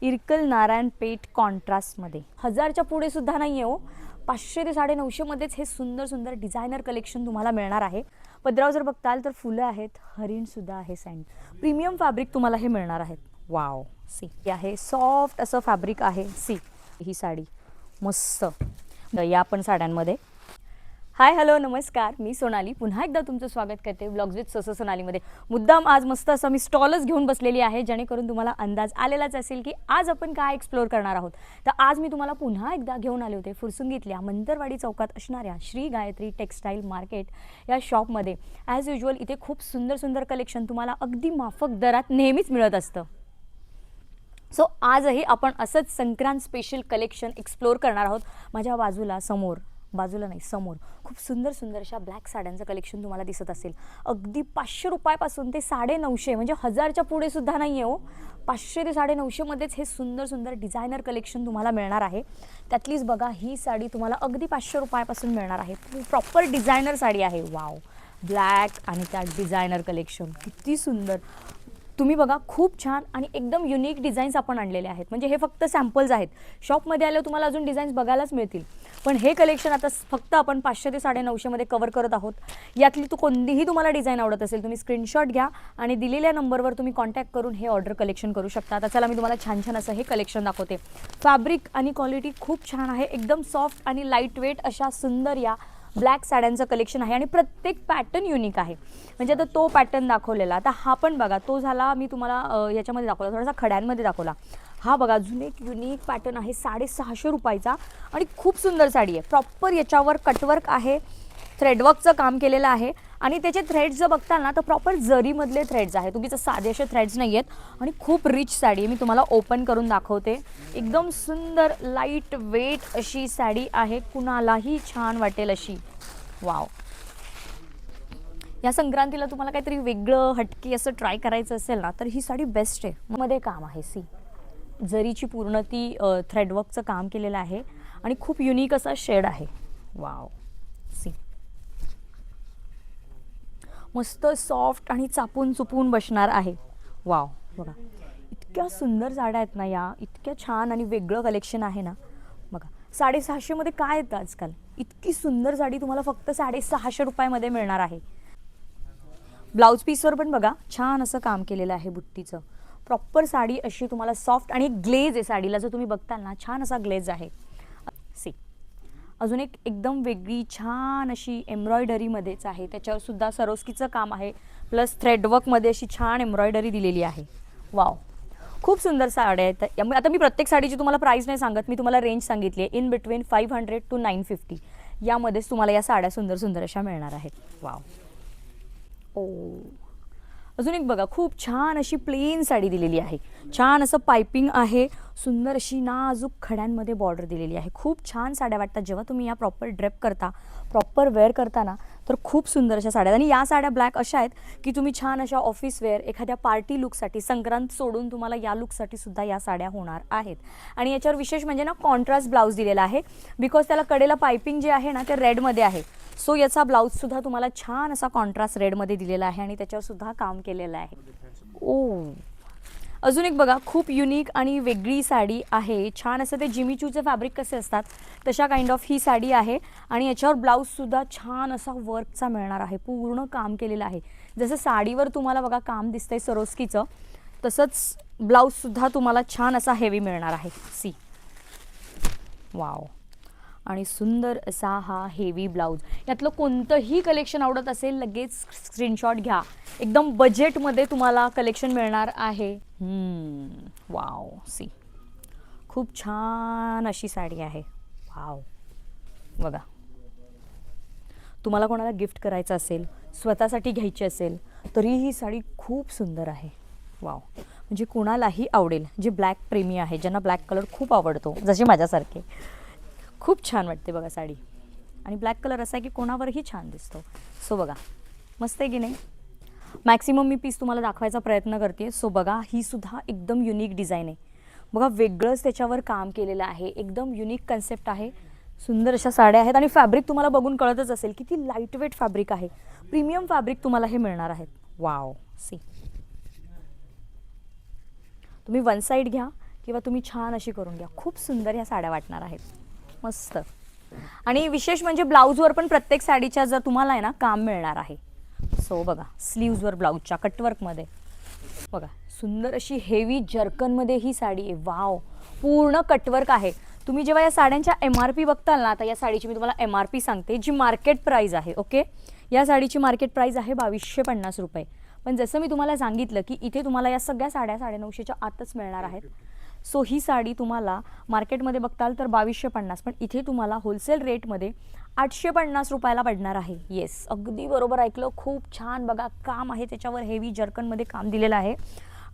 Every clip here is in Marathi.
इरकल नारायण पेठ कॉन्ट्रास्टमध्ये 1000च्या पुढे सुद्धा नाही आहे हो. 500 ते 950 मध्येच हे सुंदर सुंदर डिझायनर कलेक्शन तुम्हाला मिळणार आहे. पदरावर जर बघताल तर फुलं आहेत, हरिण सुद्धा आहे, सँड प्रीमियम फॅब्रिक तुम्हाला हे मिळणार आहेत. वाव, सी आहे सॉफ्ट असं फॅब्रिक आहे. सी ही साडी मस्त. या पण साड्यांमध्ये. हाय हॅलो नमस्कार, मी सोनाली पुन्हा एकदा तुमचं स्वागत करते व्लॉग्स विथ सो सोनालीमध्ये. मुद्दाम आज मस्त असं मी स्टॉलच घेऊन बसलेली आहे, जेणेकरून तुम्हाला अंदाज आलेलाच असेल की आज आपण काय एक्सप्लोअर करणार आहोत. तर आज मी तुम्हाला पुन्हा एकदा घेऊन आले होते फुरसुंगीतल्या मंतरवाडी चौकात असणाऱ्या श्री गायत्री टेक्स्टाईल मार्केट या शॉपमध्ये. ॲज युजल इथे खूप सुंदर सुंदर कलेक्शन तुम्हाला अगदी माफक दरात नेहमीच मिळत असतं. सो आजही आपण असंच संक्रांत स्पेशल कलेक्शन एक्सप्लोअर करणार आहोत. माझ्या बाजूला नाही समोर खूप सुंदर सुंदर अशा ब्लॅक साड्यांचं कलेक्शन तुम्हाला दिसत असेल. अगदी 500 रुपयापासून ते 950 म्हणजे 1000च्या पुढे सुद्धा नाही आहे हो. 500 ते 950 मध्येच हे सुंदर सुंदर डिझायनर कलेक्शन तुम्हाला मिळणार आहे. त्यातलीच बघा ही साडी तुम्हाला अगदी 500 रुपयापासून मिळणार आहे. प्रॉपर डिझायनर साडी आहे. वाव, ब्लॅक आणि त्यात डिझायनर कलेक्शन किती सुंदर. तुम्ही बघा खूप छान आणि एकदम युनिक डिझाईन्स आपण आणलेले आहेत. म्हणजे हे फक्त सॅम्पल्स आहेत. शॉपमध्ये आल्यावर तुम्हाला अजून डिझाईन्स बघायलाच मिळतील. पण हे कलेक्शन आता फक्त आपण 500 ते 950 मध्ये कव्हर करत आहोत. यातली कोणतीही तुम्हाला डिझाईन आवडत असेल तुम्ही स्क्रीनशॉट घ्या आणि दिलेल्या नंबरवर तुम्ही कॉन्टॅक्ट करून हे ऑर्डर कलेक्शन करू शकता. आता चला मी तुम्हाला छान छान असं हे कलेक्शन दाखवते. फॅब्रिक आणि क्वालिटी खूप छान आहे. एकदम सॉफ्ट आणि लाईट वेट अशा सुंदर या ब्लॅक साड्यांचं कलेक्शन आहे आणि प्रत्येक पॅटर्न युनिक आहे. म्हणजे आता तो पॅटर्न दाखवलेला, आता हा पण बघा, तो झाला मी तुम्हाला याच्यामध्ये दाखवला, थोडासा खड्यांमध्ये दाखवला. हा बघा अजून एक युनिक पॅटर्न आहे 650 रुपयाचा आणि खूप सुंदर साडी आहे. प्रॉपर याच्यावर कटवर्क आहे, थ्रेडवर्कचं काम केलेलं आहे आणि त्याचे थ्रेड्स जर बघताल ना तर प्रॉपर जरीमधले थ्रेड्स आहेत. तुम्ही साधे असे थ्रेड्स नाही आहेत आणि खूप रिच साडी आहे. मी तुम्हाला ओपन करून दाखवते. एकदम सुंदर लाईट वेट अशी साडी आहे, कुणालाही छान वाटेल अशी. वाव, या संक्रांतीला तुम्हाला काहीतरी वेगळं हटकी असं ट्राय करायचं असेल ना तर ही साडी बेस्ट आहे. मध्ये काम आहे, सी जरीची पूर्ण ती थ्रेडवर्कचं काम केलेलं आहे आणि खूप युनिक असा शेड आहे. वाव, सी मस्त सॉफ्ट आणि चापून चुपून बसणार आहे. वाव, बघा इतक्या सुंदर साड्या आहेत ना या, इतक्या छान आणि वेगळं कलेक्शन आहे ना. बघा 650 मध्ये काय येतं आजकाल. इतकी सुंदर साडी तुम्हाला फक्त 650 रुपयामध्ये मिळणार आहे. ब्लाउज पीसवर पण बघा छान असं काम केलेलं आहे बुट्टीचं. प्रॉपर साडी अशी तुम्हाला सॉफ्ट आणि ग्लेज आहे साडीला, जर तुम्ही बघताल ना छान असा ग्लेज आहे. सी अजून एक एकदम वेगळी छान अशी एम्ब्रॉयडरीमध्येच आहे, त्याच्यावर सुद्धा सरोस्कीचं काम आहे, प्लस थ्रेडवर्कमध्ये अशी छान एम्ब्रॉयडरी दिलेली आहे. वाव, खूप सुंदर साड्या आहेत. त्यामुळे आता मी प्रत्येक साडीची तुम्हाला प्राईस नाही सांगत, मी तुम्हाला रेंज सांगितली आहे. इन बिटवीन 500 to 950 यामध्येच तुम्हाला या साड्या सुंदर सुंदर अशा मिळणार आहेत. वाव, ओ अजून एक बघा खूप छान अशी प्लेन साडी दिलेली आहे. छान असं पायपिंग आहे, सुंदर अशी नाजूक खड्यांमध्ये बॉर्डर दिलेली आहे. खूप छान साड्या वाटतात जेव्हा तुम्ही या प्रॉपर ड्रेप करता, प्रॉपर वेअर करता ना, तर खूप सुंदर अशा साड्या. आणि या साड्या ब्लॅक अशा आहेत की तुम्ही छान अशा ऑफिस वेअर एखाद्या पार्टी लुकसाठी, संक्रांत सोडून तुम्हाला या लुकसाठी सुद्धा या साड्या होणार आहेत. आणि याच्यावर विशेष म्हणजे ना कॉन्ट्रास्ट ब्लाऊज दिलेला आहे, बिकॉज त्याला कडेला पायपिंग जे आहे ना ते रेडमध्ये आहे. सो याचा ब्लाऊजसुद्धा तुम्हाला छान असा कॉन्ट्रास्ट रेडमध्ये दिलेला आहे आणि त्याच्यावर सुद्धा काम केलेलं आहे. ओ अजून एक बघा खूप युनिक आणि वेगळी साडी आहे. छान असं ते जिमीचूचे फॅब्रिक कसे असतात तशा काइंड ऑफ ही साडी आहे आणि याच्यावर ब्लाऊजसुद्धा छान असा वर्कचा मिळणार आहे, पूर्ण काम केलेलं आहे. जसं साडीवर तुम्हाला बघा काम दिसतंय सरोस्कीचं, तसंच ब्लाऊजसुद्धा तुम्हाला छान असा हेवी मिळणार आहे. सी वाव, आणि सुंदर असा हा हेवी ब्लाऊज. यातलं कोणतंही कलेक्शन आवडत असेल लगेच स्क्रीनशॉट घ्या. एकदम बजेटमध्ये तुम्हाला कलेक्शन मिळणार आहे. वाव, सी खूप छान अशी साडी आहे. वाव, बघा तुम्हाला कोणाला गिफ्ट करायचं असेल, स्वतःसाठी घ्यायची असेल तरी ही साडी खूप सुंदर आहे. वाव, म्हणजे कोणालाही आवडेल जे ब्लॅक प्रेमी आहे, ज्यांना ब्लॅक कलर खूप आवडतो जसे माझ्यासारखे. खूप छान वाटते बघा साडी आणि ब्लॅक कलर असा आहे की कोणावरही छान दिसतो. सो बघा मस्त आहे की नाही. मॅक्सिमम मी पीस तुम्हाला दाखवायचा प्रयत्न करते. सो बघा ही सुद्धा एकदम युनिक डिझाईन आहे. बघा वेगळंच त्याच्यावर काम केलेलं आहे, एकदम युनिक कन्सेप्ट आहे. सुंदर अशा साड्या आहेत आणि फॅब्रिक तुम्हाला बघून कळतच असेल किती लाईट वेट फॅब्रिक आहे. प्रीमियम फॅब्रिक तुम्हाला हे मिळणार आहेत. वाव, सी तुम्ही वन साईड घ्या किंवा तुम्ही छान अशी करून घ्या. खूप सुंदर ह्या साड्या वाटणार आहेत. मस्त. आणि विशेष म्हणजे ब्लाऊजवर पण प्रत्येक साडीच्या जर तुम्हाला आहे ना काम मिळणार आहे. सो बघा स्लीव्जवर ब्लाऊजच्या कटवर्कमध्ये बघा सुंदर अशी हेवी जर्कनमध्ये ही साडी आहे. वाव, पूर्ण कटवर्क आहे. तुम्ही जेव्हा या साड्यांच्या MRP बघताल ना, आता या साडीची मी तुम्हाला MRP सांगते जी मार्केट प्राइस आहे. ओके, या साडीची मार्केट प्राइस आहे 2250 रुपये. पण जसं मी तुम्हाला सांगितलं की इथे तुम्हाला या सगळ्या साड्या 950च्या आतच मिळणार आहेत. सो ही साडी तुम्हाला मार्केटमध्ये बघताल तर 2250, पण इथे तुम्हाला होलसेल रेटमध्ये 850 रुपयाला पडणार आहे. येस, अगदी बरोबर ऐकलं. खूप छान बघा काम आहे त्याच्यावर, हेवी जर्कनमध्ये काम दिलेलं आहे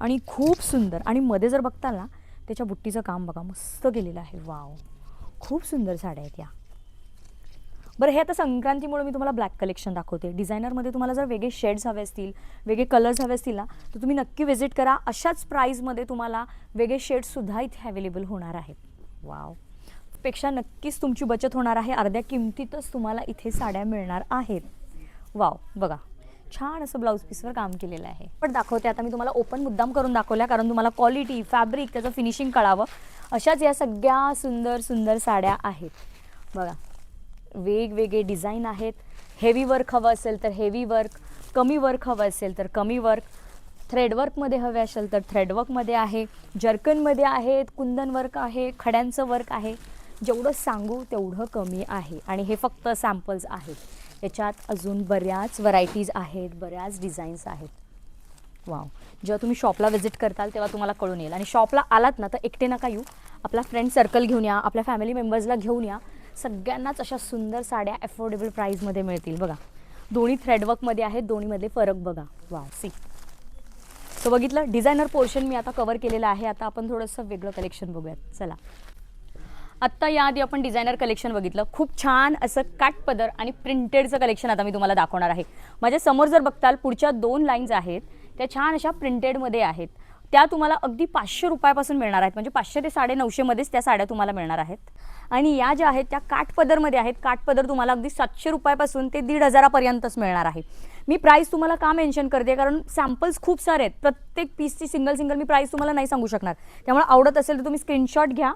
आणि खूप सुंदर. आणि मध्ये जर बघताल ना त्याच्या बुट्टीचं काम बघा मस्त केलेलं आहे. वाव, खूप सुंदर साड्या आहेत या. बरं, हे आता संक्रांतीमुळे मी तुम्हाला ब्लॅक कलेक्शन दाखवते. डिझायनरमध्ये तुम्हाला जर वेगळे शेड्स हवे असतील, वेगळे कलर्स हवे असतील ना, तर तुम्ही नक्की व्हिजिट करा. अशाच प्राईजमध्ये तुम्हाला वेगळे शेड्ससुद्धा इथे अवेलेबल होणार आहेत. वाव, पेक्षा नक्कीच तुमची बचत होणार आहे. अर्ध्या किमतीतच तुम्हाला इथे साड्या मिळणार आहेत. वाव, बघा छान असं ब्लाऊज पीसवर काम केलेलं आहे. पण दाखवते आता मी तुम्हाला ओपन मुद्दाम करून दाखवल्या, कारण तुम्हाला क्वालिटी, फॅब्रिक, त्याचं फिनिशिंग कळावं. अशाच या सगळ्या सुंदर सुंदर साड्या आहेत. बघा वेगवेगळे डिझाईन आहेत. हेवी वर्क हवं असेल तर हेवी वर्क, कमी वर्क हवं असेल तर कमी वर्क, थ्रेडवर्कमध्ये हवे असेल तर थ्रेडवर्कमध्ये आहे, जर्कनमध्ये आहेत, कुंदन वर्क आहे, खड्यांचं वर्क आहे. जेवढं सांगू तेवढं कमी आहे. आणि हे फक्त सॅम्पल्स आहेत. याच्यात अजून बऱ्याच व्हरायटीज आहेत, बऱ्याच डिझाईन्स आहेत. वाव, जेव्हा तुम्ही शॉपला व्हिजिट करताल तेव्हा तुम्हाला कळून येईल. आणि शॉपला आलात ना तर एकटे नका येऊ, आपला फ्रेंड सर्कल घेऊन या, आपल्या फॅमिली मेंबर्सला घेऊन या. सगळ्यांनाच अशा सुंदर साड्या अफोर्डेबल प्राईजमध्ये मिळतील. बघा दोन्ही थ्रेडवर्कमध्ये आहेत, दोन्हीमधले फरक बघा. Wow, see. तो बघितलं, डिझायनर पोर्शन मी आता कव्हर केलेलं आहे. आता आपण थोडंसं वेगळं कलेक्शन बघूयात. चला, आत्ता याआधी आपण डिझायनर कलेक्शन बघितलं. खूप छान असं काठपदर आणि प्रिंटेडचं कलेक्शन आता मी तुम्हाला दाखवणार आहे. माझ्या समोर जर बघताल पुढच्या 2 लाईन्स आहेत त्या छान अशा प्रिंटेडमध्ये आहेत. त्या तुम्हाला अगदी 500 रुपयापासून मिळणार आहेत. म्हणजे 500 ते 950 मध्येच त्या साड्या तुम्हाला मिळणार आहेत. आणि या ज्या आहेत त्या काठपदरमध्ये आहेत. काठपदर तुम्हाला अगदी 700 रुपयापासून ते 1500 पर्यंतच मिळणार आहे. मी प्राईस तुम्हाला का मेन्शन करते, कारण सॅम्पल्स खूप सारे आहेत. प्रत्येक पीसची सिंगल मी प्राईस तुम्हाला नाही सांगू शकणार. त्यामुळे आवडत असेल तर तुम्ही स्क्रीनशॉट घ्या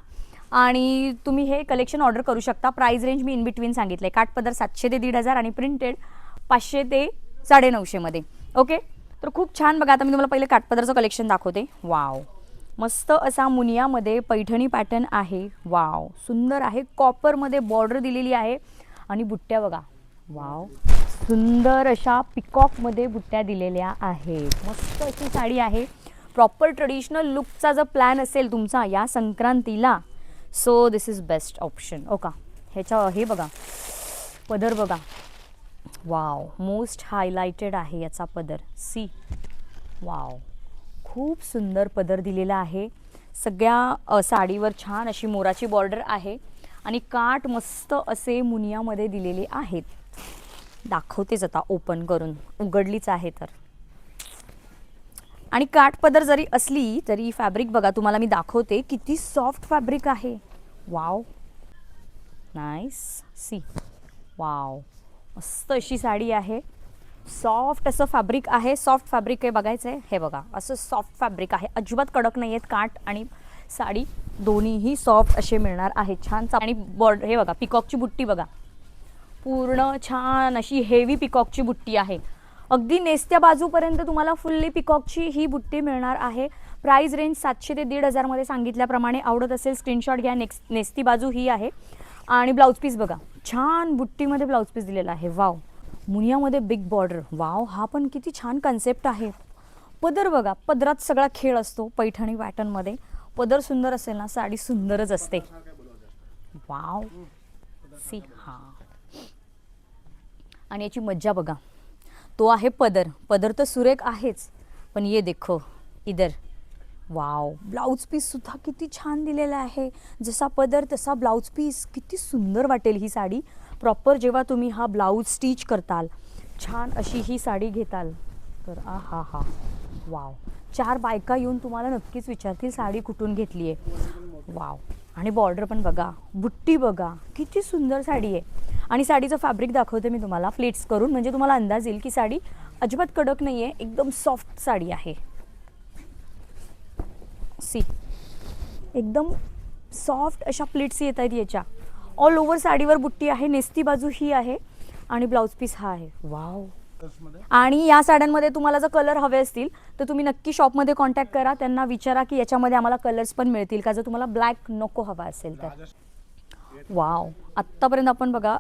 आणि तुम्ही हे कलेक्शन ऑर्डर करू शकता. Price range me in between सांगितले. काठपदर 700 ते 1500 आणि प्रिंटेड 500 ते 950 मध्ये. ओके, तर खूप छान. बघा आता मी तुम्हाला पहिले काठपदरचं कलेक्शन दाखवते. वाव, मस्त असा मुनियामध्ये पैठणी पॅटर्न आहे. वाव, सुंदर आहे. कॉपरमध्ये बॉर्डर दिलेली आहे आणि बुट्ट्या बघा. वाव, सुंदर अशा पिकॉकमध्ये बुट्ट्या दिलेल्या आहेत. मस्त अशी साडी आहे. प्रॉपर ट्रेडिशनल लुकचा जर प्लॅन असेल तुमचा या संक्रांतीला, so this is best option. ओका, ह्याच्या हे बघा पदर बघा. वाव, मोस्ट हायलाइटेड आहे याचा पदर. सी, वाव, खूप सुंदर पदर दिलेला आहे. सगळ्या साडीवर छान अशी मोराची बॉर्डर आहे आणि काठ मस्त असे मुनियामध्ये दिलेले आहेत. दाखवतेच आता ओपन करून, उघडलीच आहे तर. आणि काठपदर जरी असली तरी फॅब्रिक बघा तुम्हाला मी दाखवते किती सॉफ्ट फॅब्रिक आहे. Wow, nice. सी, वाव, मस्त अशी साडी आहे. सॉफ्ट असं फॅब्रिक आहे. सॉफ्ट फॅब्रिक आहे, बघायचं आहे. हे बघा असं सॉफ्ट फॅब्रिक आहे. अजिबात कडक नाही आहेत. काठ आणि साडी दोन्हीही सॉफ्ट असे मिळणार आहेत. छान. आणि बॉर्डर हे बघा, पिकॉकची बुट्टी बघा. पूर्ण छान अशी हेवी पिकॉकची बुट्टी आहे. अगदी नेस्त्या बाजूपर्यंत तुम्हाला फुल्ली पिकॉकची ही बुट्टी मिळणार आहे. प्राइस रेंज 700 ते 1500 मध्ये सांगितल्याप्रमाणे. आवडत असेल स्क्रीनशॉट घ्या. नेस्ती बाजू ही आहे. आणि ब्लाऊज पीस बघा, छान बुट्टीमध्ये ब्लाऊज पीस दिलेला आहे. वाव, मुनियामध्ये बिग बॉर्डर. वाव, हा पण किती छान कन्सेप्ट आहे. पदर बघा, पदरात सगळा खेळ असतो. पैठणी पॅटर्नमध्ये पदर सुंदर असेल ना, साडी सुंदरच असते. Wow, see. हा, आणि याची मज्जा बघा. तो आहे पदर. पदर तर सुरेख आहेच, पण ये देखो इधर. वाव, ब्लाऊज पीस सुद्धा किती छान दिलेला आहे. जसा पदर तसा ब्लाऊज पीस. किती सुंदर वाटेल ही साडी. प्रॉपर जेव्हा तुम्ही हा ब्लाऊज स्टिच करताल, छान अशी ही साडी घेताल तर आ हा हा. वाव, 4 बायका येऊन तुम्हाला नक्कीच विचारतील साडी कुठून घेतली आहे. वाव, आणि बॉर्डर पण बघा, बुट्टी बघा, किती सुंदर साडी आहे. आणि साडीचं फॅब्रिक दाखवते मी तुम्हाला प्लेट्स करून, म्हणजे तुम्हाला अंदाज येईल की साडी अजिबात कडक नाही आहे. एकदम सॉफ्ट साडी आहे. सी, एकदम सॉफ्ट अशा प्लेट्स येत आहेत याच्या. ऑल ओव्हर साडीवर बुट्टी आहे, नेस्ती बाजू ही आहे आणि ब्लाऊज पीस हा आहे. वाव. आणि या साड्यांमध्ये तुम्हाला जर कलर हवे असतील तर तुम्ही नक्की शॉपमध्ये कॉन्टॅक्ट करा, त्यांना विचारा की याच्यामध्ये आम्हाला कलर्स पण मिळतील का, जर तुम्हाला ब्लॅक नको हवा असेल तर. वाव. आत्तापर्यंत आपण बघा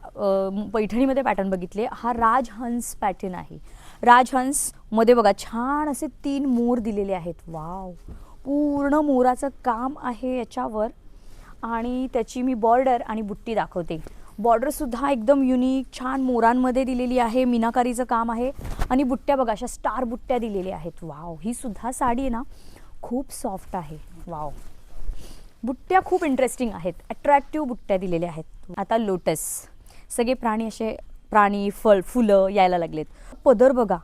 पैठणीमध्ये पॅटर्न बघितले. हा राजहंस पॅटर्न आहे. राजहंसमध्ये बघा छान असे 3 मोर दिलेले आहेत. वाव. पूर्ण मोराचं काम आहे याच्यावर आणि त्याची मी बॉर्डर आणि बुट्टी दाखवते. बॉर्डरसुद्धा एकदम युनिक छान मोरांमध्ये दिलेली आहे, मीनाकारीचं काम आहे आणि बुट्ट्या बघा अशा स्टार बुट्ट्या दिलेल्या आहेत. वाव. ही सुद्धा साडी आहे ना खूप सॉफ्ट आहे. वाव. बुट्ट्या खूप इंटरेस्टिंग आहेत, अट्रॅक्टिव्ह बुट्ट्या दिलेल्या आहेत. आता लोटस, सगळे प्राणी फुलं यायला लागलेत. पदर बघा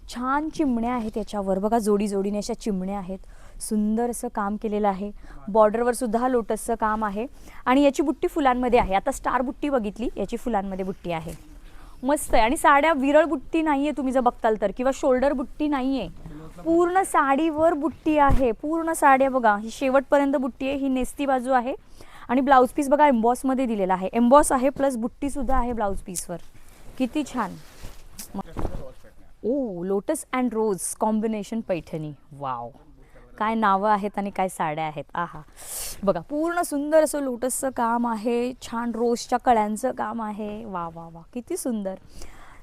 छान चिमण्या आहेत त्याच्यावर बघा, जोडी जोडीने अशा चिमण्या आहेत. सुंदर असं काम केलेलं आहे. बॉर्डरवर सुद्धा लोटसचं काम आहे आणि याची बुट्टी फुलांमध्ये आहे. आता स्टार बुट्टी बघितली, याची फुलांमध्ये बुट्टी आहे. मस्त आहे. आणि साड्या विरळ बुट्टी नाहीये तुम्ही जर बघताल तर, किंवा शोल्डर बुट्टी नाहीये, पूर्ण साडीवर बुट्टी आहे. पूर्ण साड्या बघा ही शेवटपर्यंत बुट्टी आहे. ही नेस्ती बाजू आहे आणि ब्लाऊज पीस बघा एम्बॉसमध्ये दिलेला आहे. एम्बॉस आहे प्लस बुट्टी सुद्धा आहे ब्लाऊज पीसवर. किती छान. Oh, lotus and rose combination Paithani. Wow. काय नावं आहेत आणि काय साड्या आहेत. आहा. बघा पूर्ण सुंदर असं लोटसचं काम आहे, छान रोजच्या कळ्यांचं काम आहे. वा वा वा, किती सुंदर.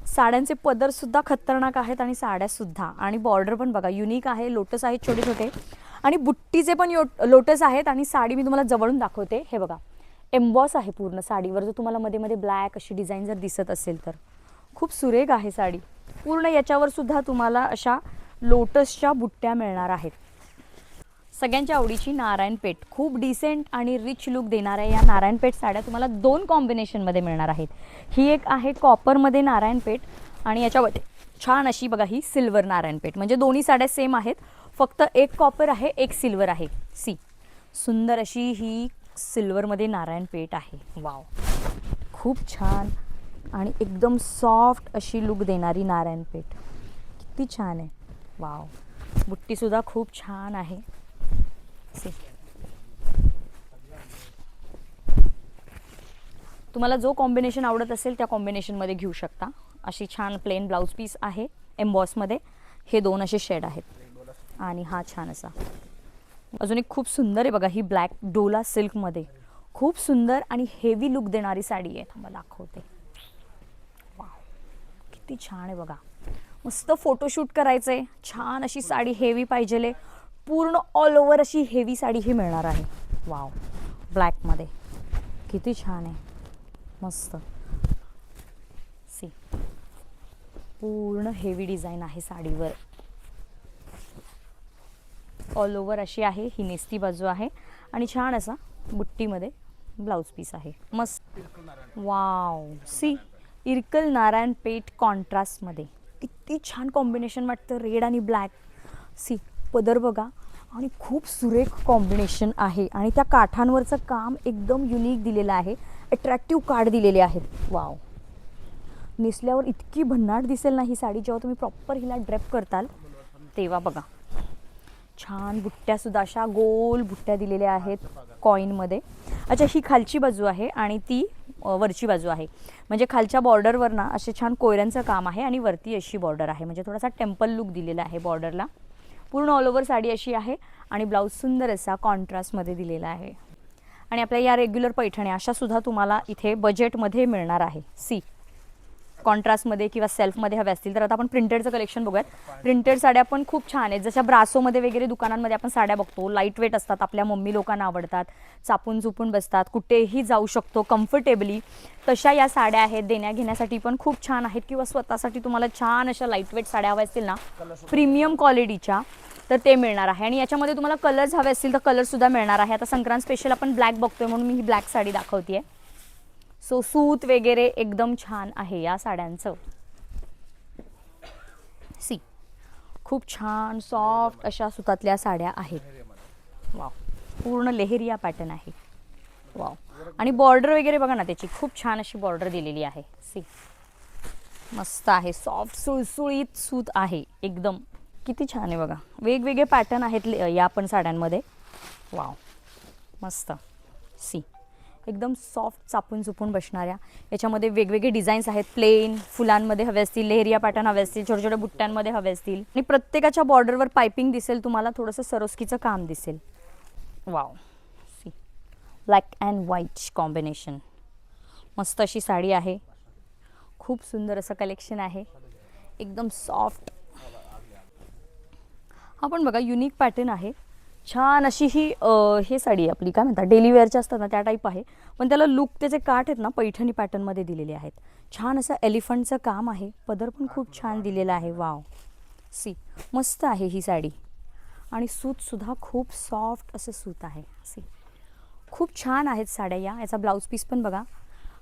साड्यांचे पदरसुद्धा खतरनाक आहेत आणि साड्यासुद्धा. आणि बॉर्डर पण बघा युनिक आहे. लोटस आहेत छोटे छोटे आणि बुट्टीचे पण लोटस आहेत. आणि साडी मी तुम्हाला जवळून दाखवते. हे बघा एम्बॉस आहे पूर्ण साडीवर. जर तुम्हाला मध्ये मध्ये ब्लॅक अशी डिझाईन जर दिसत असेल तर खूप सुरेख आहे साडी. पूर्ण याच्यावर सुद्धा तुम्हाला अशा लोटसच्या बुट्ट्या मिळणार आहेत. सगळ्यांच्या आवडीची नारायणपेठ, खूप डिसेंट आणि रिच लुक देणाऱ्या या नारायणपेठ साड्या तुम्हाला 2 कॉम्बिनेशनमध्ये मिळणार आहेत. ही एक आहे कॉपरमध्ये नारायणपेठ आणि याच्यामध्ये छान अशी बघा ही सिल्वर नारायणपेठ. म्हणजे दोन्ही साड्या सेम आहेत, फक्त एक कॉपर आहे एक सिल्वर आहे. सी, सुंदर अशी ही सिल्वरमध्ये नारायणपेठ आहे. वाव. खूप छान आणि एकदम सॉफ्ट अशी लुक देणारी नारायणपेठ. किती छान आहे. वाव. बुट्टीसुद्धा खूप छान आहे. तुम्हाला जो कॉम्बिनेशन आवडत असेल त्या कॉम्बिनेशनमध्ये घेऊ शकता. अशी छान प्लेन ब्लाऊज पीस आहे एम्बॉसमध्ये. हे 2 असे शेड आहेत आणि हा छान असा अजून एक खूप सुंदर आहे बघा. ही ब्लॅक डोला सिल्कमध्ये खूप सुंदर आणि हेवी लुक देणारी साडी आहे. मला दाखवते. वाव, किती छान आहे बघा. मस्त फोटोशूट करायचंय, छान अशी साडी हेवी पाहिजेले, पूर्ण ऑल ओव्हर अशी हेवी साडी ही मिळणार आहे. वाव. ब्लॅकमध्ये किती छान आहे. मस्त. सी, पूर्ण हेवी डिझाईन आहे साडीवर. ऑल ओव्हर अशी आहे. ही नेस्ती बाजू आहे आणि छान असा बुट्टीमध्ये ब्लाऊज पीस आहे. मस्त. वाव. सी, इरकल नारायणपेठ कॉन्ट्रास्टमध्ये किती छान कॉम्बिनेशन वाटतं, रेड आणि ब्लॅक. सी, पदर बघा आणि खूप सुरेख कॉम्बिनेशन आहे आणि त्या काठांवरचं काम एकदम युनिक दिलेलं आहे. अट्रॅक्टिव्ह कार्ड दिलेले आहेत. वाव. नेसल्यावर इतकी भन्नाट दिसेल ना ही साडी, जेव्हा तुम्ही प्रॉपर हिला ड्रेप करताल तेव्हा बघा. छान बुट्ट्यासुद्धा अशा गोल बुट्ट्या दिलेल्या आहेत कॉईनमध्ये. अच्छा, ही खालची बाजू आहे आणि ती वरची बाजू आहे. म्हणजे खालच्या बॉर्डरवर ना असे छान कोयऱ्यांचं काम आहे आणि वरती अशी बॉर्डर आहे. म्हणजे थोडासा टेम्पल लुक दिलेला आहे बॉर्डरला. पूर्ण ऑल ओव्हर साडी अशी आहे आणि ब्लाऊज सुंदर असा कॉन्ट्रास्टमध्ये दिलेला आहे. आणि आपल्या या रेग्युलर पैठण्या अशा सुद्धा तुम्हाला इथे बजेटमध्ये मिळणार आहे. सी, कॉन्ट्रास्टमध्ये किंवा सेल्फमध्ये हवे असतील तर आता आपण प्रिंटेडचं कलेक्शन बघूयात. प्रिंटेड साड्या पण खूप छान आहेत. जशा ब्रासोमध्ये वगैरे दुकानांमध्ये आपण साड्या बघतो, लाईट वेट असतात, आपल्या मम्मी लोकांना आवडतात, चापून चुपून बसतात, कुठेही जाऊ शकतो कम्फर्टेबली. तशा या साड्या आहेत. देण्या घेण्यासाठी पण खूप छान आहेत किंवा स्वतःसाठी तुम्हाला छान अशा लाईट वेट साड्या हव्या असतील ना प्रीमियम क्वालिटीच्या तर ते मिळणार आहे. आणि याच्यामध्ये तुम्हाला कलर्स हवे असतील तर कलरसुद्धा मिळणार आहे. आता संक्रांत स्पेशल आपण ब्लॅक बघतोय म्हणून मी ही ब्लॅक साडी दाखवते. सो सूत वगैरे एकदम छान आहे या साड्यांचं. सी, खूप छान सॉफ्ट अशा सुतातल्या साड्या आहेत. वाव. पूर्ण लेहरिया पॅटर्न आहे. वाव. आणि बॉर्डर वगैरे बघा ना त्याची खूप छान अशी बॉर्डर दिलेली आहे. सी, मस्त आहे. सॉफ्ट सुळसुळीत सूत आहे एकदम. किती छान आहे बघा. वेगवेगळे पॅटर्न आहेत या पण साड्यांमध्ये. वाव, मस्त. सी, एकदम सॉफ्ट चापून चुपून बसणाऱ्या. याच्यामध्ये वेगवेगळे डिझाईन्स आहेत. प्लेन फुलांमध्ये हवे असतील, लेहरिया पॅटर्न हवे असतील, छोट्या छोट्या बुट्ट्यांमध्ये हवे असतील आणि प्रत्येकाच्या बॉर्डरवर पायपिंग दिसेल तुम्हाला, थोडंसं सरोस्कीचं काम दिसेल. Wow, see, black and white combination. मस्त अशी साडी आहे. खूप सुंदर असं कलेक्शन आहे, एकदम सॉफ्ट. हा पण बघा युनिक पॅटर्न आहे. छान अशी ही हे साडी आपली काय म्हणतात डेली वेअरच्या असतात ना त्या टाईप आहे, पण त्याला लुक त्याचे काठ आहेत ना पैठणी पॅटर्नमध्ये दिलेले आहेत. छान असं एलिफंटचं काम आहे. पदर पण खूप छान दिलेला आहे. वाव, सी, मस्त आहे ही साडी. आणि सूतसुद्धा खूप सॉफ्ट असं सूत आहे. सी, खूप छान आहेत साड्या या. याचा ब्लाऊज पीस पण बघा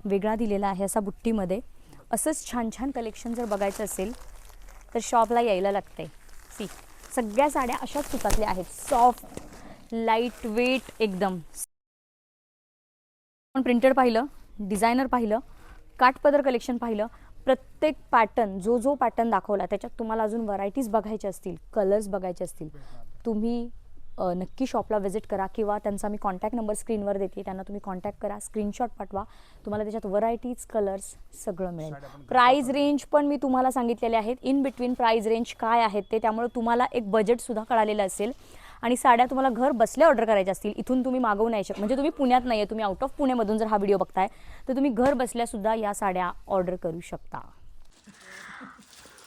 वेगळा दिलेला आहे असा बुट्टीमध्ये. असंच छान छान कलेक्शन जर बघायचं असेल तर शॉपला यायला लागतंय. सी, सगळ्या साड्या अशाच सुतातल्या आहेत, सॉफ्ट लाईट वेट एकदम. आपण प्रिंटेड पाहिलं, डिझायनर पाहिलं, काठपदर कलेक्शन पाहिलं. प्रत्येक पॅटर्न जो पॅटर्न दाखवला त्याच्यात तुम्हाला अजून व्हरायटीज बघायच्या असतील, कलर्स बघायचे असतील, तुम्ही नक्की शॉपला व्हिजिट करा किंवा त्यांचा मी कॉन्टॅक्ट नंबर स्क्रीनवर देते, त्यांना तुम्ही कॉन्टॅक्ट करा, स्क्रीनशॉट पाठवा. तुम्हाला त्याच्यात व्हरायटीज, कलर्स सगळं मिळेल. प्राईज रेंज पण मी तुम्हाला सांगितलेले आहेत. इन बिटवीन प्राईज रेंज काय आहेत ते, त्यामुळे तुम्हाला एक बजेटसुद्धा कळालेलं असेल. आणि साड्या तुम्हाला घर बसल्या ऑर्डर करायच्या असतील, इथून तुम्ही मागवू नाही शकत, म्हणजे तुम्ही पुण्यात नाही आहे, तुम्ही आउट ऑफ पुणेमधून जर हा व्हिडिओ बघताय तर तुम्ही घर बसल्यासुद्धा या साड्या ऑर्डर करू शकता.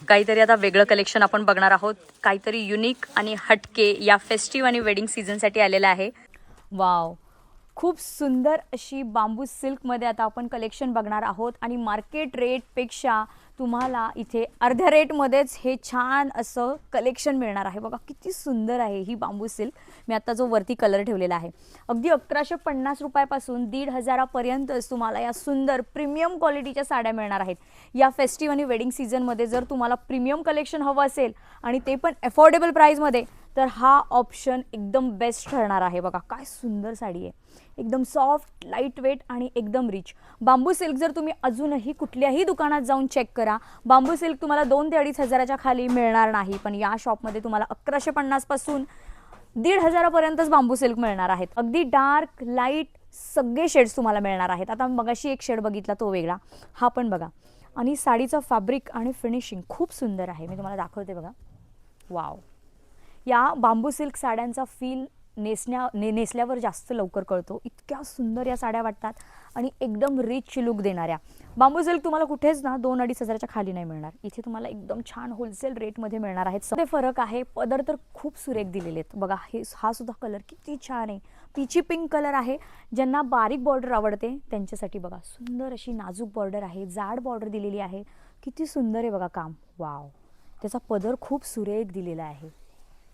काहीतरी आता वेगळं कलेक्शन आपण बघणार आहोत, काहीतरी युनिक आणि हटके या फेस्टिव्ह आणि वेडिंग सीझनसाठी आलेलं आहे. वाव, खूप सुंदर अशी बांबू सिल्कमध्ये आता आपण कलेक्शन बघणार आहोत. आणि मार्केट रेटपेक्षा तुम्हाला इथे अर्ध्या रेटमध्येच हे छान असं कलेक्शन मिळणार आहे. बघा किती सुंदर आहे ही बांबू सिल्क. मी आता जो वरती कलर ठेवलेला आहे, अगदी 1150 रुपयापासून 1500पर्यंतच तुम्हाला या सुंदर प्रीमियम क्वालिटीच्या साड्या मिळणार आहेत. या फेस्टिव्ह आणि वेडिंग सीझनमध्ये जर तुम्हाला प्रीमियम कलेक्शन हवं असेल आणि ते पण अफोर्डेबल प्राईजमध्ये, तर हा ऑप्शन एकदम बेस्ट ठरणार आहे. बघा काय सुंदर साडी आहे, एकदम सॉफ्ट, लाईट वेट आणि एकदम रिच. बांबू सिल्क जर तुम्ही अजूनही कुठल्याही दुकानात जाऊन चेक करा, बांबू सिल्क तुम्हाला 2 ते 2.5 हजाराच्या खाली मिळणार नाही. पण या शॉपमध्ये तुम्हाला 1150 पासून 1,500 पर्यंतच बांबू सिल्क मिळणार आहेत. अगदी डार्क, लाईट सगळे शेड्स तुम्हाला मिळणार आहेत. आता मगाशी एक शेड बघितला तो वेगळा, हा पण बघा. आणि साडीचं फॅब्रिक आणि फिनिशिंग खूप सुंदर आहे. मी तुम्हाला दाखवते बघा. वाव, या बांबू सिल्क साड्यांचा फील नेसल्यावर जास्त लवकर कळतो. इतक्या सुंदर या साड्या वाटतात आणि एकदम रिच लुक देणाऱ्या. बांबू सिल्क तुम्हाला कुठेच ना 2-2.5 हजाराच्या खाली नाही मिळणार. इथे तुम्हाला एकदम छान होलसेल रेटमध्ये मिळणार आहेत. सगळे फरक आहे. पदर तर खूप सुरेख दिलेले आहेत बघा. हा सुद्धा कलर किती छान आहे, पीची पिंक कलर आहे. ज्यांना बारीक बॉर्डर आवडते त्यांच्यासाठी बघा सुंदर अशी नाजूक बॉर्डर आहे, जाड बॉर्डर दिलेली आहे. किती सुंदर आहे बघा काम. वाव, त्याचा पदर खूप सुरेख दिलेला आहे.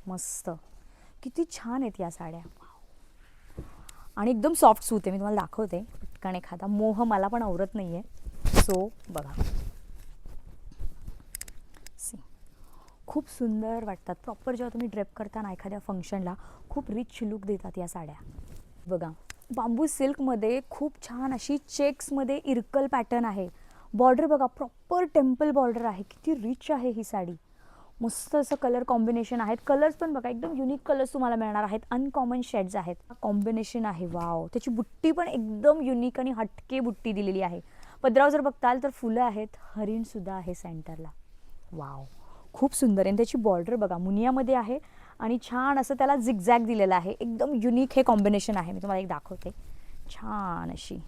मस्त, किती छान आहेत या साड्या. आणि एकदम सॉफ्ट सूत आहे. मी तुम्हाला दाखवते पटकन एखादा. मोह मला पण आवरत नाही आहे. सो बघा, खूप सुंदर वाटतात. प्रॉपर जेव्हा तुम्ही ड्रेप करताना एखाद्या फंक्शनला खूप रिच लुक देतात या साड्या. बघा, बांबू सिल्कमध्ये खूप छान अशी चेक्समध्ये इरकल पॅटर्न आहे. बॉर्डर बघा, प्रॉपर टेम्पल बॉर्डर आहे. किती रिच आहे ही साडी. मस्त असं कलर कॉम्बिनेशन आहेत. कलर्स पण बघा एकदम युनिक कलर्स तुम्हाला मिळणार आहेत. अनकॉमन शेड्स आहेत. कॉम्बिनेशन आहे. वाव, त्याची बुट्टी पण एकदम युनिक आणि हटके बुट्टी दिलेली आहे. पदरावर जर बघताल तर फुलं आहेत, हरिण सुद्धा आहे सेंटरला. वाव, खूप सुंदर आहे. त्याची बॉर्डर बघा मुनियामध्ये आहे आणि छान असं त्याला झिगझॅग दिलेलं आहे. एकदम युनिक हे कॉम्बिनेशन आहे. मी तुम्हाला एक दाखवते. छान अशी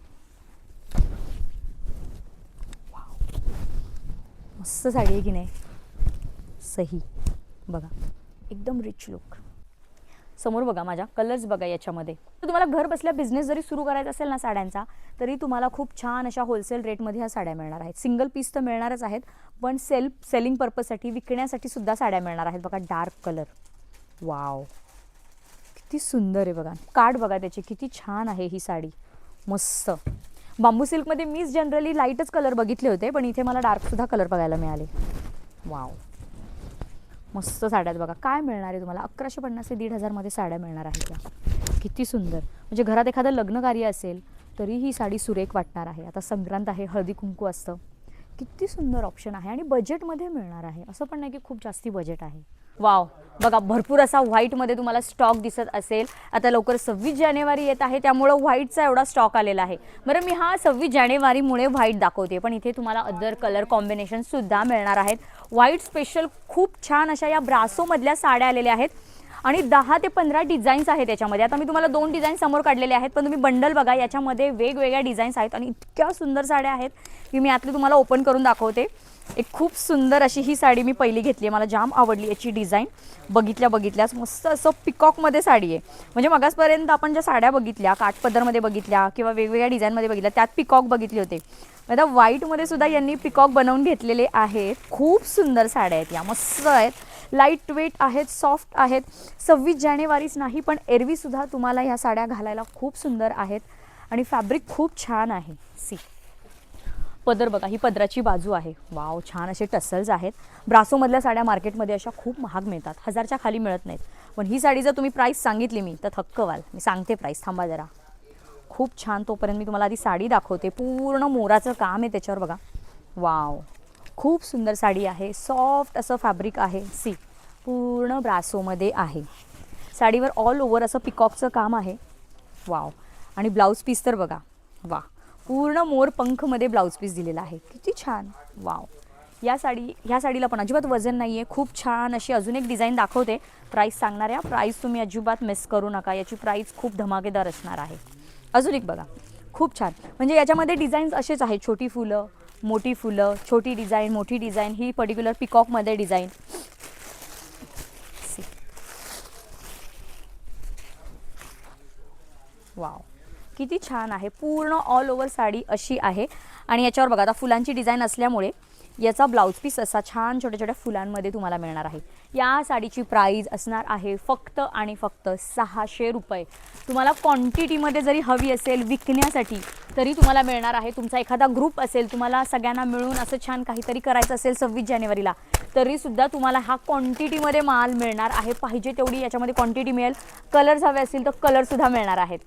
मस्त साडी आहे की नाही. सही बघा, एकदम रिच लुक. समोर बघा माझ्या कलर्स बघा याच्यामध्ये. तर तुम्हाला घर बसल्या बिझनेस जरी सुरू करायचा असेल ना साड्यांचा, तरी तुम्हाला खूप छान अशा होलसेल रेटमध्ये ह्या साड्या मिळणार आहेत. सिंगल पीस तर मिळणारच आहेत, पण सेलिंग पर्पजसाठी, विकण्यासाठी सुद्धा साड्या मिळणार आहेत. बघा डार्क कलर. वाव, किती सुंदर आहे बघा. कार्ड बघा त्याचे किती छान आहे ही साडी. मस्त. बांबू सिल्कमध्ये मीच जनरली लाईटच कलर बघितले होते, पण इथे मला डार्क सुद्धा कलर बघायला मिळाले. वाव, मस्त साड्यात बघा. काय मिळणार आहे तुम्हाला 1150 ते 1,500 मध्ये साड्या मिळणार आहेत त्या. किती सुंदर. म्हणजे घरात एखादं लग्न कार्य असेल तरी ही साडी सुरेख वाटणार आहे. आता संक्रांत आहे, हळदी कुंकू असतं. किती सुंदर ऑप्शन आहे आणि बजेटमध्ये मिळणार आहे. असं पण नाही की खूप जास्ती बजेट आहे. वाव, बघा भरपूर असा व्हाईटमध्ये तुम्हाला स्टॉक दिसत असेल. आता लवकर 26 जानेवारी येत आहे, त्यामुळं व्हाईटचा एवढा स्टॉक आलेला आहे. बरं, मी हा 26 जानेवारीमुळे व्हाईट दाखवते, पण इथे तुम्हाला अदर कलर कॉम्बिनेशनसुद्धा मिळणार आहेत. व्हाईट स्पेशल खूप छान अशा या ब्रासोमधल्या साड्या आलेल्या आहेत आणि 10 ते 15 डिझाईन्स आहेत याच्यामध्ये. आता मी तुम्हाला 2 डिझाईन समोर काढलेले आहेत, पण तुम्ही बंडल बघा, याच्यामध्ये वेगवेगळ्या डिझाईन्स आहेत आणि इतक्या सुंदर साड्या आहेत की मी यातली तुम्हाला ओपन करून दाखवते. एक खूप सुंदर अशी ही साडी मी पहिली घेतली आहे, मला जाम आवडली याची डिझाईन. बघितल्याच मस्त असं पिकॉकमध्ये साडी आहे. म्हणजे मगासपर्यंत आपण ज्या साड्या बघितल्या काठपदरमध्ये बघितल्या किंवा वेगवेगळ्या डिझाईनमध्ये बघितल्या, त्यात पिकॉक बघितले होते. आता व्हाईटमध्ये सुद्धा यांनी पिकॉक बनवून घेतलेले आहेत. खूप सुंदर साड्या आहेत या, मस्त आहेत, लाईट वेट आहेत, सॉफ्ट आहेत. 26 जानेवारीच नाही पण एरवीसुद्धा तुम्हाला ह्या साड्या घालायला खूप सुंदर आहेत आणि फॅब्रिक खूप छान आहे. सी पदर बघा, ही पदराची बाजू आहे. वाव, छान असे टसल्स आहेत. ब्रासोमधल्या साड्या मार्केटमध्ये अशा खूप महाग मिळतात, 1000च्या खाली मिळत नाहीत. पण ही साडी जर तुम्ही प्राईस सांगितली मी तर थक्क व्हाल. मी सांगते प्राईस, थांबा जरा. खूप छान. तोपर्यंत मी तुम्हाला आधी साडी दाखवते. पूर्ण मोराचं काम आहे त्याच्यावर बघा. वाव, खूप सुंदर साडी आहे. सॉफ्ट असं फॅब्रिक आहे. सी पूर्ण ब्रासोमध्ये आहे. साडीवर ऑल ओव्हर असं पिकॉकचं काम आहे. वाव, आणि ब्लाऊज पीस तर बघा. वा, पूर्ण मोर पंखमध्ये ब्लाऊज पीस दिलेला आहे. किती छान. वाव, ह्या साडीला पण अजिबात वजन नाही आहे. खूप छान अशी अजून एक डिझाईन दाखवते. प्राईस सांगणार आहे. प्राईस तुम्ही अजिबात मिस करू नका. याची प्राईस खूप धमाकेदार असणार आहे. अजून एक बघा, खूप छान. म्हणजे याच्यामध्ये डिझाईन्स असेच आहेत, छोटी फुलं, मोठी फुलं, छोटी डिझाईन, मोठी डिझाईन. ही पर्टिक्युलर पिकॉकमध्ये डिझाईन. वाव, किती छान आहे. पूर्ण ऑल ओव्हर साडी अशी आहे आणि याच्यावर बघा, आता फुलांची डिझाईन असल्यामुळे याचा ब्लाऊज पीस असा छान छोट्या छोट्या फुलांमध्ये तुम्हाला मिळणार आहे. या साडीची प्राईज असणार आहे फक्त आणि फक्त 600 रुपये. तुम्हाला क्वांटिटीमध्ये जरी हवी असेल विकण्यासाठी तरी तुम्हाला मिळणार आहे. तुमचा एखादा ग्रुप असेल, तुम्हाला सगळ्यांना मिळून असं छान काहीतरी करायचं असेल 26 जानेवारीला, तरीसुद्धा तुम्हाला हा क्वांटिटीमध्ये माल मिळणार आहे. पाहिजे तेवढी याच्यामध्ये क्वांटिटी मिळेल. कलर्स हवे असतील तर कलरसुद्धा मिळणार आहेत.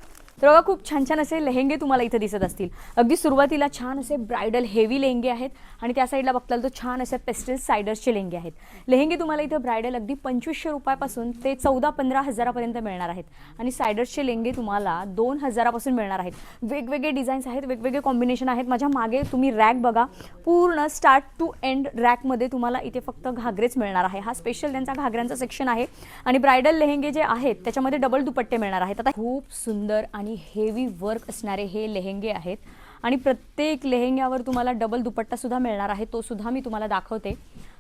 तर बघा, खूप छान छान असे लेहेंगे तुम्हाला इथे दिसत असतील. अगदी सुरुवातीला छान असे ब्रायडल हेवी लेहेंगे आहेत आणि त्या साईडला बघताल तर छान असे पेस्टल सायडर्सचे लेहेंगे आहेत. लेहेंगे तुम्हाला इथे ब्रायडल अगदी 2500 रुपयापासून ते 14-15 हजारापर्यंत मिळणार आहेत आणि सायडर्सचे लेहेंगे तुम्हाला 2000पासून मिळणार आहेत. वेगवेगळे डिझाईन्स आहेत, वेगवेगळे कॉम्बिनेशन आहेत. माझ्या मागे तुम्ही रॅक बघा, पूर्ण स्टार्ट टू एंड रॅकमध्ये तुम्हाला इथे फक्त घागरेच मिळणार आहे. हा स्पेशल त्यांचा घागऱ्यांचा सेक्शन आहे आणि ब्रायडल लेहेंगे जे आहेत त्याच्यामध्ये डबल दुपट्टे मिळणार आहेत. आता खूप सुंदर आणि हेवी वर्क असणारे हे लेहेंगे आहेत आणि प्रत्येक लेहेंग्यावर तुम्हाला डबल दुपट्टासुद्धा मिळणार आहे. तो सुद्धा मी तुम्हाला दाखवते.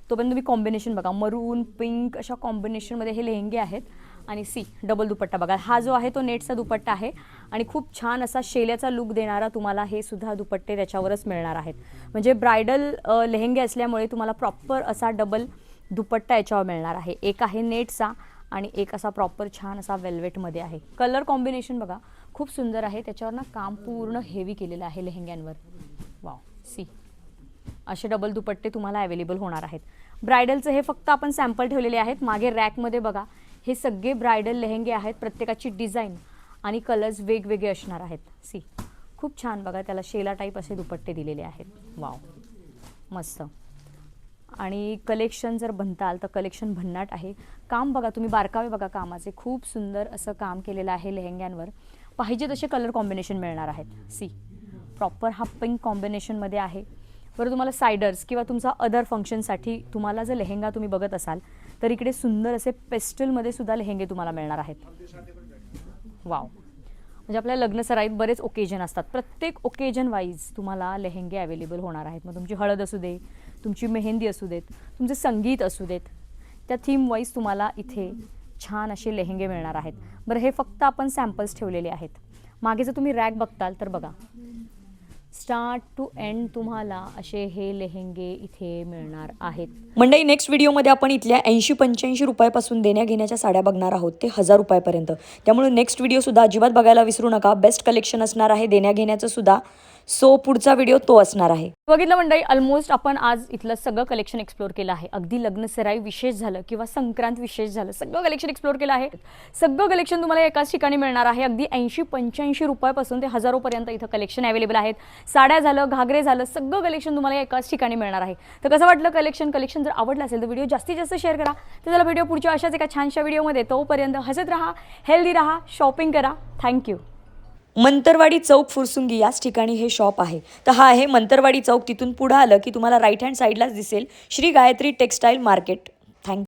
तोपर्यंत तुम्ही कॉम्बिनेशन बघा, मरून पिंक अशा कॉम्बिनेशनमध्ये हे लेहेंगे आहेत आणि सी डबल दुपट्टा बघा. हा जो आहे तो नेटचा दुपट्टा आहे आणि खूप छान असा शेल्याचा लुक देणारा तुम्हाला हे सुद्धा दुपट्टे त्याच्यावरच मिळणार आहेत. म्हणजे ब्रायडल लेहेंगे असल्यामुळे तुम्हाला प्रॉपर असा डबल दुपट्टा याच्यावर मिळणार आहे. एक आहे नेटचा आणि एक असा प्रॉपर छान असा वेल्वेटमध्ये आहे. कलर कॉम्बिनेशन बघा, खूप सुंदर आहे. त्याच्यावर ना काम पूर्ण हेवी केलेलं आहे लेहेंग्यांवर. वाव, सी असे डबल दुपट्टे तुम्हाला अवेलेबल होणार आहेत. ब्रायडलचं हे फक्त आपण सॅम्पल ठेवलेले आहेत. मागे रॅकमध्ये बघा, हे सगळे ब्रायडल लेहेंगे आहेत. प्रत्येकाची डिझाईन आणि कलर्स वेगवेगळे असणार आहेत. सी खूप छान बघा, त्याला शेला टाईप असे दुपट्टे दिलेले आहेत. वाव, मस्त. आणि कलेक्शन जर बनताल तर कलेक्शन भन्नाट आहे. काम बघा तुम्ही, बारकावे बघा कामाचे. खूप सुंदर असं काम केलेलं आहे लेहेंग्यांवर. पाहिजे तसे कलर कॉम्बिनेशन मिळणार आहेत. सी प्रॉपर हा पिंक कॉम्बिनेशनमध्ये आहे. बरं, तुम्हाला सायडर्स किंवा तुमचा अदर फंक्शनसाठी तुम्हाला जर लेहेंगा तुम्ही बघत असाल तर इकडे सुंदर असे पेस्टलमध्ये सुद्धा लेहेंगे तुम्हाला मिळणार आहेत. वाव, म्हणजे आपल्या लग्न सराईत बरेच ओकेजन असतात. प्रत्येक ओकेजन वाईज तुम्हाला लेहेंगे अवेलेबल होणार आहेत. मग तुमची हळद असू दे, तुमची मेहंदी असू देत, तुमचे संगीत असू देत, त्या थीम वाईज तुम्हाला इथे छान असे लेहेंगे मिळणार आहेत. बरं, हे फक्त आपण सॅम्पल्स ठेवलेले आहेत. मागे जर तुम्ही रॅक बघताल तर बघा, स्टार्ट टू एंड तुम्हाला असे हे लेहेंगे इथे मिळणार आहेत. मंडळी, नेक्स्ट व्हिडिओमध्ये आपण इथल्या 80-85 रुपयापासून देण्या घेण्याच्या साड्या बघणार आहोत ते 1000 रुपयापर्यंत. त्यामुळे नेक्स्ट व्हिडिओसुद्धा अजिबात बघायला विसरू नका. बेस्ट कलेक्शन असणार आहे देण्या घेण्याचं सुद्धा. सो पुढचा व्हिडिओ तो असणार आहे. बघितलं मंडळी, ऑलमोस्ट आपण आज इथलं सगळं कलेक्शन एक्सप्लोर केलं आहे. अगदी लग्न सराई विशेष झालं किंवा संक्रांत विशेष झालं, सगळं कलेक्शन एक्सप्लोर केलं आहे. सगळं कलेक्शन तुम्हाला एकाच ठिकाणी मिळणार आहे. अगदी 80-85 रुपयापासून ते हजारोपर्यंत इथं कलेक्शन अवेलेबल आहेत. साड्या झालं, घागरे झालं, सगळं कलेक्शन तुम्हाला एकाच ठिकाणी मिळणार आहे. तर कसं वाटलं कलेक्शन जर आवडलं असेल तर व्हिडिओ जास्तीत जास्त शेअर करा. तर चला भेटूया पुढच्या अशाच एका छानशा व्हिडिओमध्ये. तोपर्यंत हसत राहा, हेल्दी राहा, शॉपिंग करा. थँक्यू. मंतरवाडी चौक फुरसुंगी याच ठिकाणी हे शॉप आहे. तर हा आहे मंतरवाडी चौक. तिथून पुढे आलं की तुम्हाला राईट हँड साईडलाच दिसेल श्री गायत्री टेक्सटाईल मार्केट.